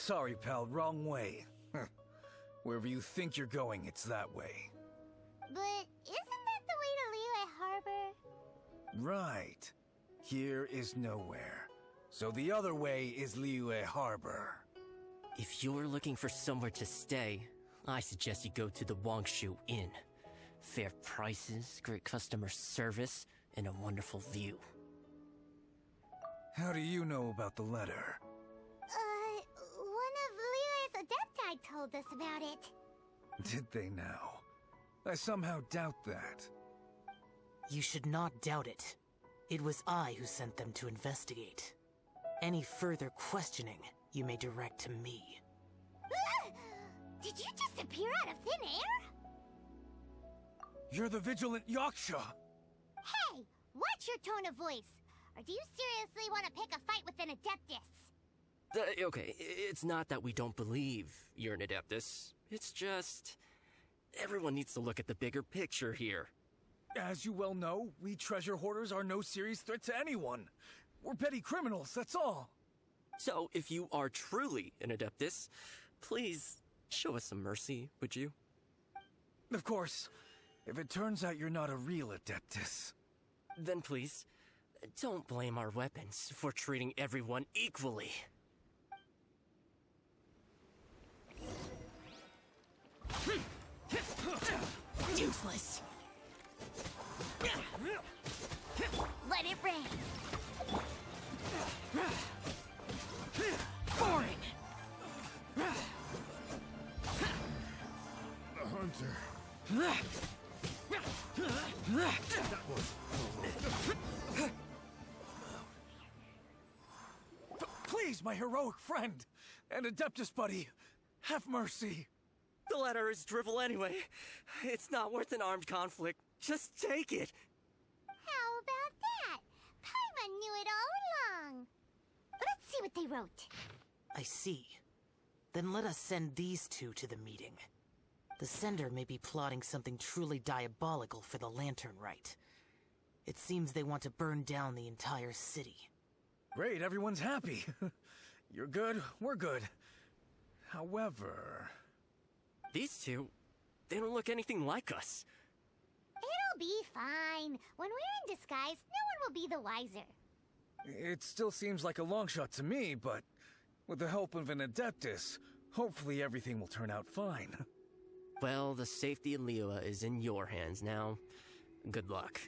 Sorry, pal, wrong way. Wherever you think you're going, it's that way. But isn't that the way to Liyue Harbor? Right. Here is nowhere. So the other way is Liyue Harbor. If you're looking for somewhere to stay, I suggest you go to the Wangshu Inn. Fair prices, great customer service, and a wonderful view. How do you know about the letter? One of Liyue's Adepti told us about it. Did they now? I somehow doubt that. You should not doubt it. It was I who sent them to investigate. Any further questioning, you may direct to me. Did you just appear out of thin air? You're the vigilant Yaksha! Hey! Watch your tone of voice! Or do you seriously want to pick a fight with an Adeptus? Okay, it's not that we don't believe you're an Adeptus. It's just... everyone needs to look at the bigger picture here. As you well know, we treasure hoarders are no serious threat to anyone. We're petty criminals, that's all. So, if you are truly an Adeptus, please show us some mercy, would you? Of course. If it turns out you're not a real Adeptus. Then please, don't blame our weapons for treating everyone equally. Useless! Let it rain! Boring! The hunter. Please, my heroic friend and Adeptus buddy, have mercy. The letter is drivel anyway. It's not worth an armed conflict. Just take it. How about that? Paimon knew it all along. Let's see what they wrote. I see. Then let us send these two to the meeting. The sender may be plotting something truly diabolical for the Lantern Rite. It seems they want to burn down the entire city. Great, everyone's happy. You're good, we're good. However... These two, they don't look anything like us. It'll be fine. When we're in disguise, no one will be the wiser. It still seems like a long shot to me, but with the help of an Adeptus, hopefully everything will turn out fine. Well, the safety of Liyue is in your hands now. Good luck.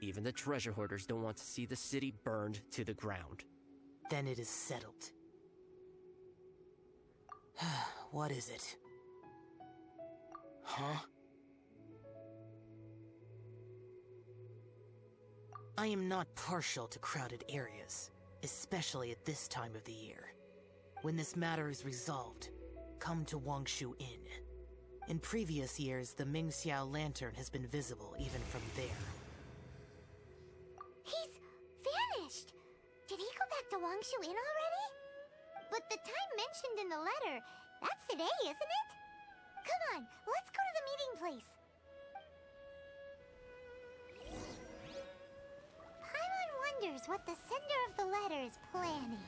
Even the treasure hoarders don't want to see the city burned to the ground. Then it is settled. What is it? Huh? I am not partial to crowded areas, especially at this time of the year. When this matter is resolved, come to Wangshu Inn. In previous years, the Xiao lantern has been visible even from there. He's vanished! Did he go back to Wangshu Inn already? But the time mentioned in the letter, that's today, isn't it? Come on, let's go to the meeting place. Paimon wonders what the sender of the letter is planning.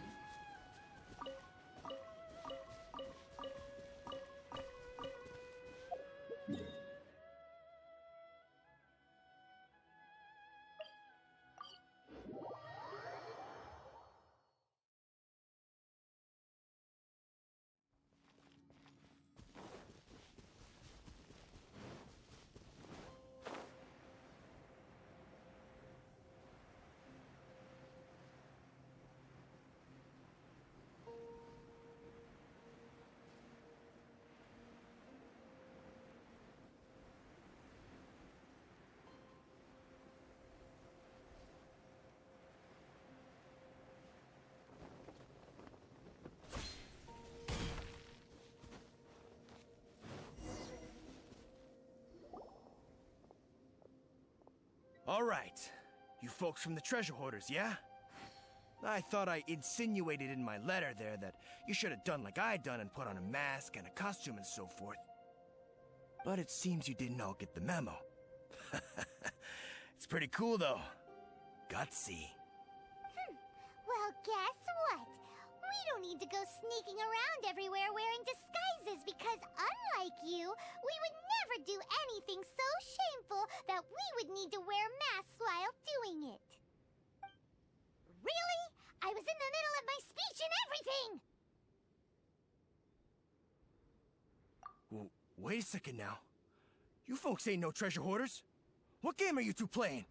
All right. You folks from the treasure hoarders, yeah? I thought I insinuated in my letter there that you should have done like I done and put on a mask and a costume and so forth. But it seems you didn't all get the memo. It's pretty cool, though. Gutsy. Well, guess what? We don't need to go sneaking around everywhere wearing disguises because unlike you, we would never do anything so shameful that we would need to wear masks while doing it. Really? I was in the middle of my speech and everything! Wait a second now. You folks ain't no treasure hoarders. What game are you two playing?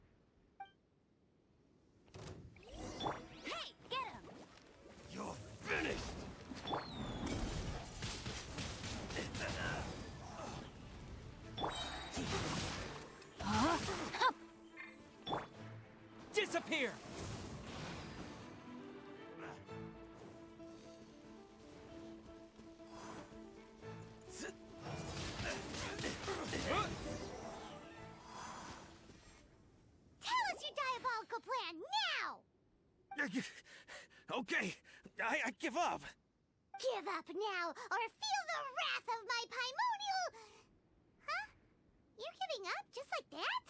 Hey, get him! You're finished! Disappear! Tell us your diabolical plan now! Okay, I give up. Give up now, or feel the wrath of my Paimonial... Huh? You're giving up just like that?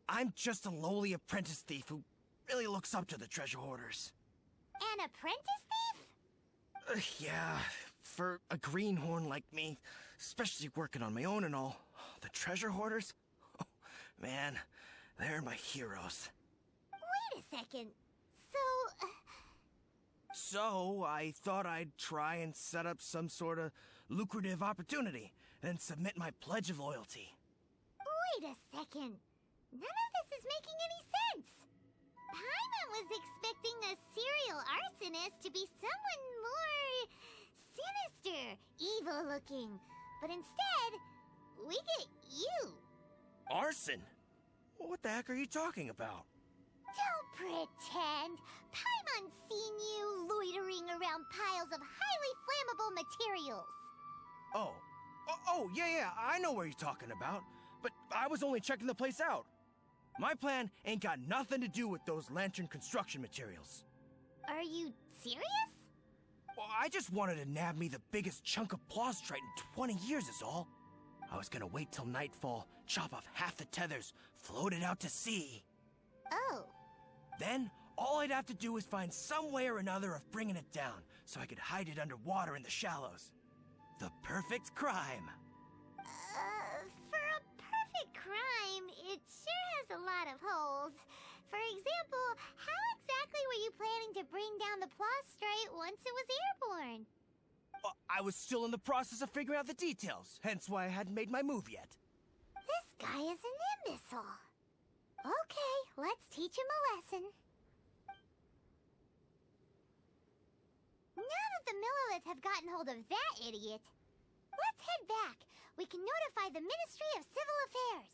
I'm just a lowly apprentice thief who really looks up to the treasure hoarders. An apprentice thief? Yeah, for a greenhorn like me, especially working on my own and all, the treasure hoarders? Oh, man, they're my heroes. Wait a second. So, I thought I'd try and set up some sort of lucrative opportunity, and submit my pledge of loyalty. Wait a second. None of this is making any sense. Paimon was expecting a serial arsonist to be someone more sinister, evil-looking. But instead, we get you. Arson? What the heck are you talking about? Don't pretend. Paimon's seen you loitering around piles of highly flammable materials. Oh, yeah, I know what you're talking about. But I was only checking the place out. My plan ain't got nothing to do with those lantern construction materials. Are you serious? Well, I just wanted to nab me the biggest chunk of plaustrite in 20 years is all. I was gonna wait till nightfall, chop off half the tethers, float it out to sea. Oh. Then, all I'd have to do is find some way or another of bringing it down, so I could hide it underwater in the shallows. The perfect crime. For a perfect crime, it sure has a lot of holes. For example, how exactly were you planning to bring down the plaustrite once it was airborne? Well, I was still in the process of figuring out the details, hence why I hadn't made my move yet. This guy is an imbecile. Okay, let's teach him a lesson. Now that the Millilith have gotten hold of that idiot, let's head back. We can notify the Ministry of Civil Affairs.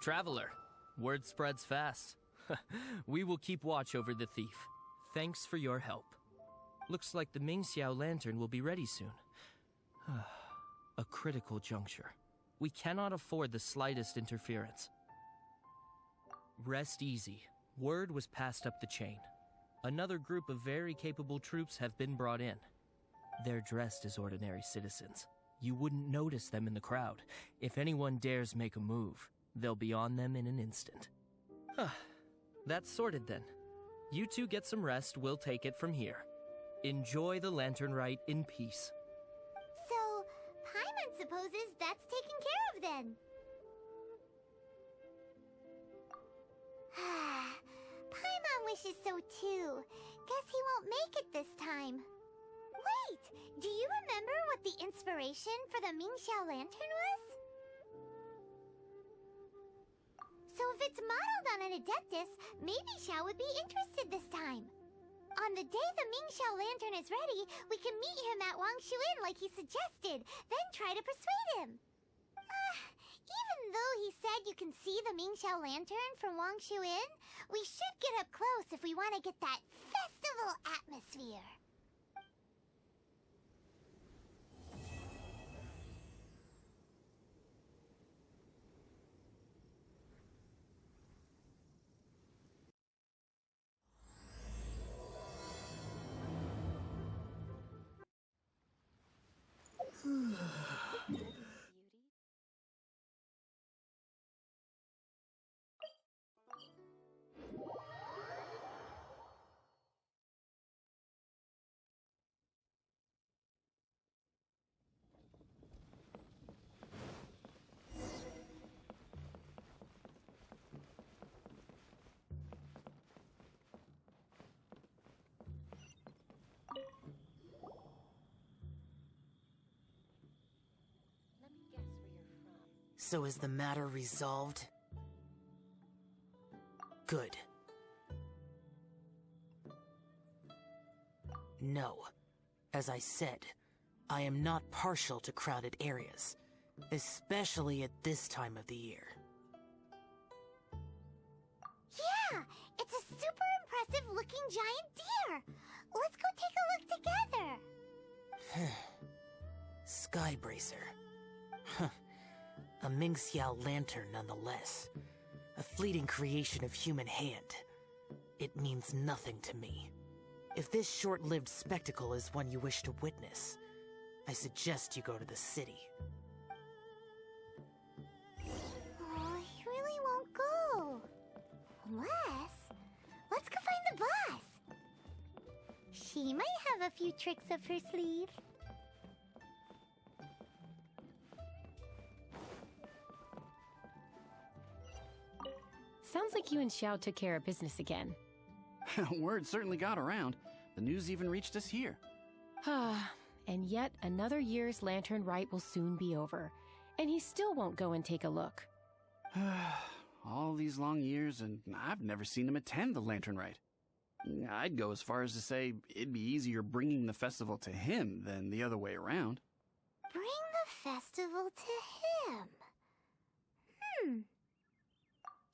Traveler, word spreads fast. We will keep watch over the thief. Thanks for your help. Looks like the Xiao lantern will be ready soon. A critical juncture. We cannot afford the slightest interference. Rest easy. Word was passed up the chain. Another group of very capable troops have been brought in. They're dressed as ordinary citizens. You wouldn't notice them in the crowd. If anyone dares make a move, they'll be on them in an instant. That's sorted then. You two get some rest, we'll take it from here. Enjoy the lantern rite in peace. So, Paimon supposes that's taken care of then. Paimon wishes so too. Guess he won't make it this time. Wait, do you remember what the inspiration for the Xiao lantern was? So if it's modeled on an Adeptus, maybe Xiao would be interested this time. On the day the Xiao lantern is ready, we can meet him at Wangshu Inn like he suggested, then try to persuade him. Even though he said you can see the Xiao lantern from Wangshu Inn, we should get up close if we want to get that festival atmosphere. So is the matter resolved? Good. No. As I said, I am not partial to crowded areas, especially at this time of the year. Yeah, it's a super impressive looking giant deer. Let's go take a look together. Skybracer. Huh. A Xiao lantern nonetheless. A fleeting creation of human hand. It means nothing to me. If this short-lived spectacle is one you wish to witness, I suggest you go to the city. Oh, he really won't go. Unless... let's go find the boss. She might have a few tricks up her sleeve. Sounds like you and Xiao took care of business again. Word certainly got around. The news even reached us here. And yet another year's Lantern Rite will soon be over, and he still won't go and take a look. All these long years, and I've never seen him attend the Lantern Rite. I'd go as far as to say it'd be easier bringing the festival to him than the other way around. Bring the festival to him.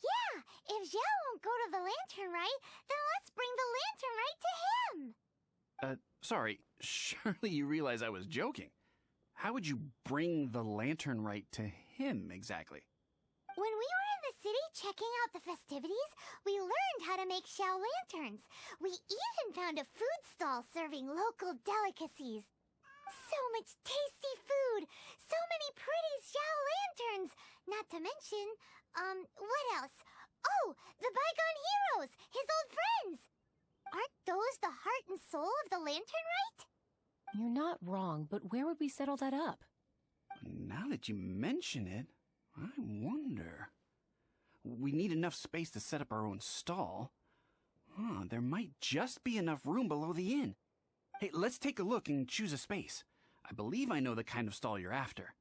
Yeah, if Xiao won't go to the Lantern Rite, then let's bring the Lantern Rite to him. Sorry, surely you realize I was joking. How would you bring the Lantern Rite to him exactly? When we were in the city checking out the festivities, we learned how to make Xiao lanterns. We even found a food stall serving local delicacies. So much tasty food! So many pretty Xiao lanterns! Not to mention, what else? Oh, the bygone heroes! His old friends! Aren't those the heart and soul of the Lantern Rite? You're not wrong, but where would we settle that up? Now that you mention it, I wonder. We need enough space to set up our own stall. There might just be enough room below the inn. Hey, let's take a look and choose a space. I believe I know the kind of stall you're after.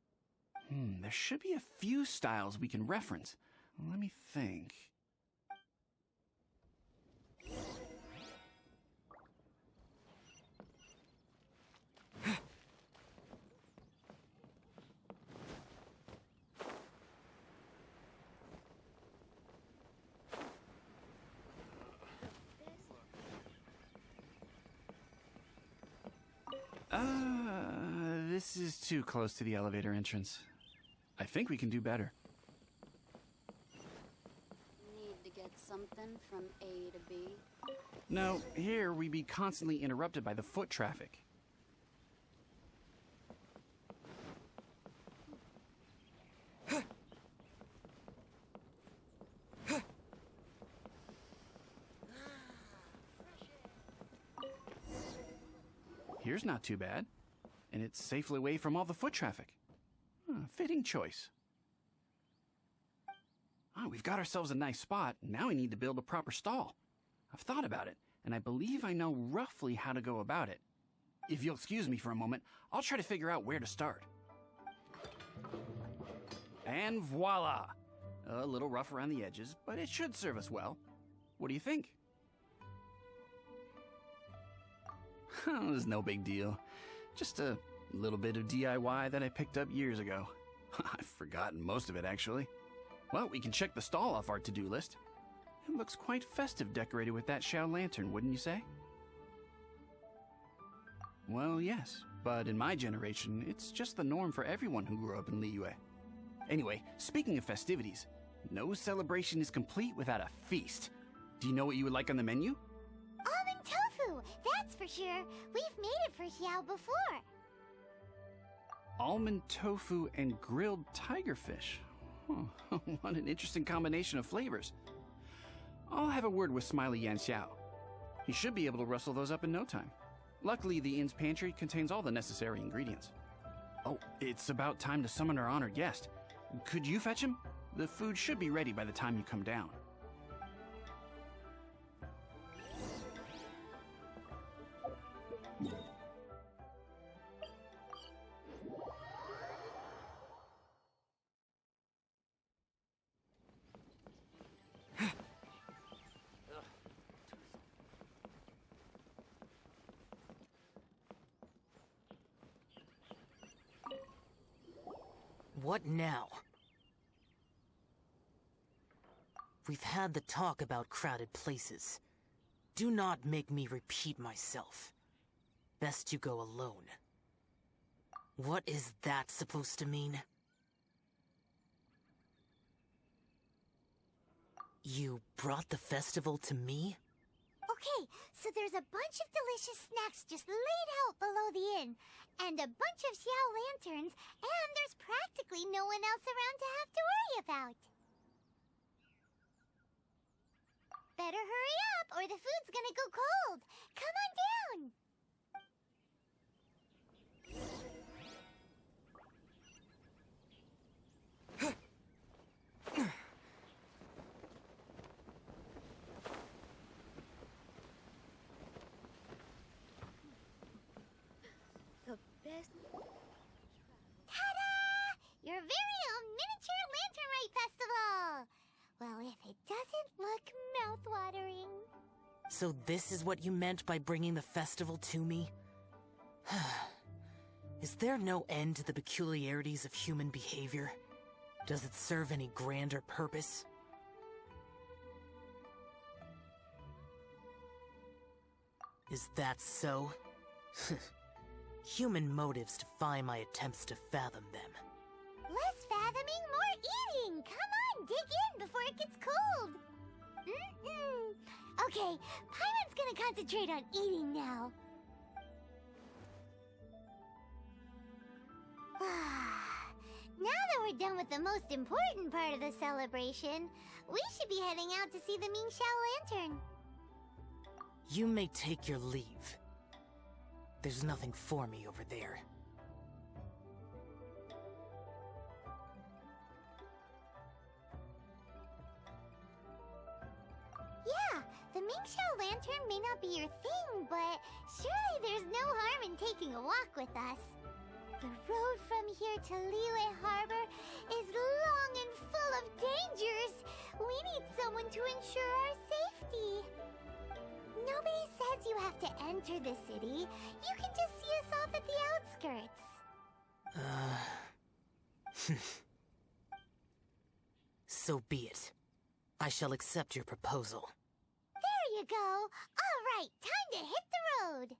There should be a few styles we can reference. Let me think. This is too close to the elevator entrance. I think we can do better. Need to get something from A to B? No, here we'd be constantly interrupted by the foot traffic. Here's not too bad, and it's safely away from all the foot traffic. Fitting choice. We've got ourselves a nice spot. Now we need to build a proper stall. I've thought about it, and I believe I know roughly how to go about it. If you'll excuse me for a moment, I'll try to figure out where to start. And voila! A little rough around the edges, but it should serve us well. What do you think? It was no big deal. Just a little bit of DIY that I picked up years ago. I've forgotten most of it, actually. Well, we can check the stall off our to-do list. It looks quite festive decorated with that Xiao lantern, wouldn't you say? Well, yes, but in my generation, it's just the norm for everyone who grew up in Liyue. Anyway, speaking of festivities, no celebration is complete without a feast. Do you know what you would like on the menu? Almond tofu! That's for sure. We've made it for Xiao before. Almond tofu and grilled tigerfish. What an interesting combination of flavors. I'll have a word with Smiley Yan Xiao. He should be able to rustle those up in no time. Luckily, the inn's pantry contains all the necessary ingredients. Oh, it's about time to summon our honored guest. Could you fetch him? The food should be ready by the time you come down. What now? We've had the talk about crowded places. Do not make me repeat myself. Best you go alone. What is that supposed to mean? You brought the festival to me? Okay, so there's a bunch of delicious snacks just laid out below the inn, and a bunch of Xiao lanterns, and there's practically no one else around to have to worry about. Better hurry up, or the food's gonna go cold. Come on down. The best. Ta-da! Your very own miniature Lantern Rite Festival! Well, if it doesn't look mouth-watering. So this is what you meant by bringing the festival to me? Is there no end to the peculiarities of human behavior? Does it serve any grander purpose? Is that so? Human motives defy my attempts to fathom them. Less fathoming, more eating! Come on, dig in before it gets cold! Okay, Paimon's gonna concentrate on eating now. Now that we're done with the most important part of the celebration, we should be heading out to see the Ming Xiao Lantern. You may take your leave. There's nothing for me over there. Yeah, the Ming Xiao Lantern may not be your thing, but surely there's no harm in taking a walk with us. The road from here to Liyue Harbor is long and full of dangers. We need someone to ensure our safety. Nobody says you have to enter the city. You can just see us off at the outskirts. So be it. I shall accept your proposal. There you go. All right, time to hit the road.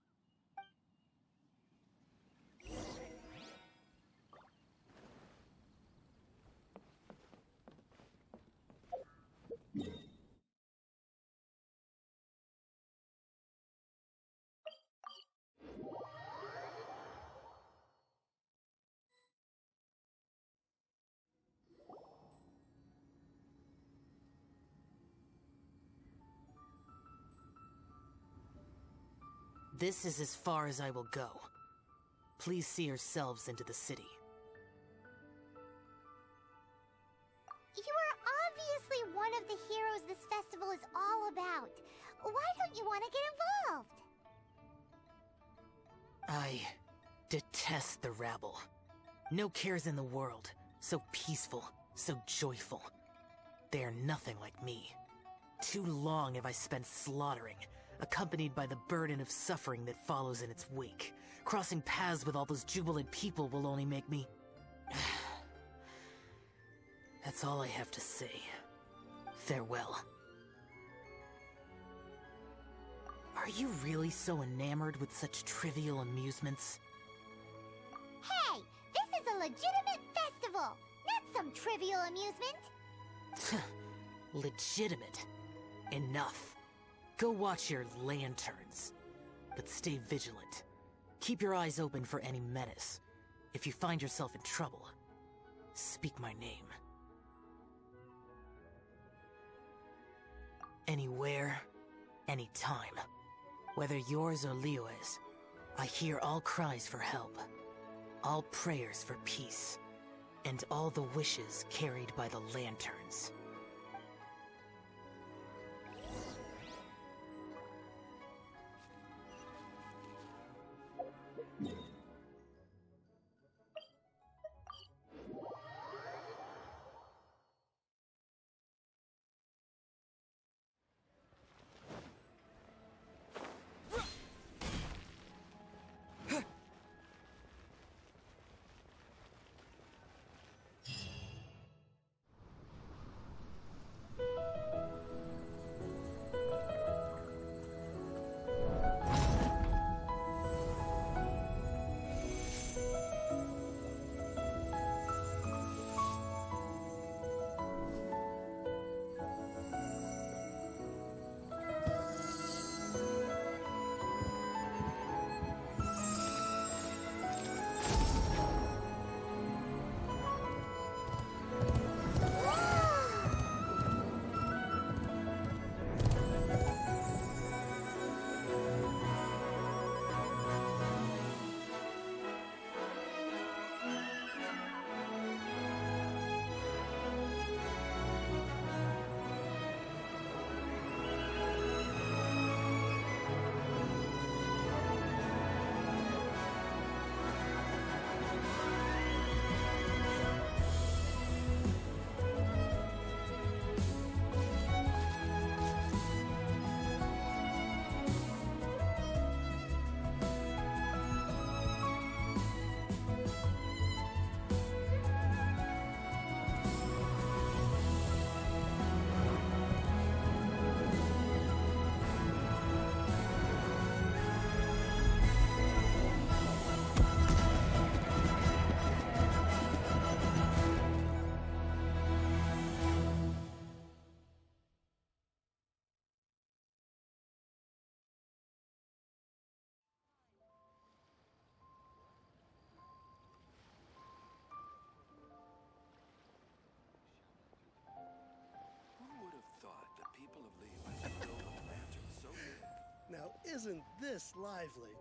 This is as far as I will go. Please see yourselves into the city. You are obviously one of the heroes this festival is all about. Why don't you want to get involved? I detest the rabble. No cares in the world. So peaceful, so joyful. They are nothing like me. Too long have I spent slaughtering, accompanied by the burden of suffering that follows in its wake. Crossing paths with all those jubilant people will only make me... That's all I have to say. Farewell. Are you really so enamored with such trivial amusements? Hey, this is a legitimate festival, not some trivial amusement. Legitimate. Enough. Go watch your lanterns. But stay vigilant. Keep your eyes open for any menace. If you find yourself in trouble, speak my name. Anywhere, anytime. Whether yours or Liyue's, I hear all cries for help, all prayers for peace, and all the wishes carried by the lanterns. Isn't this lively?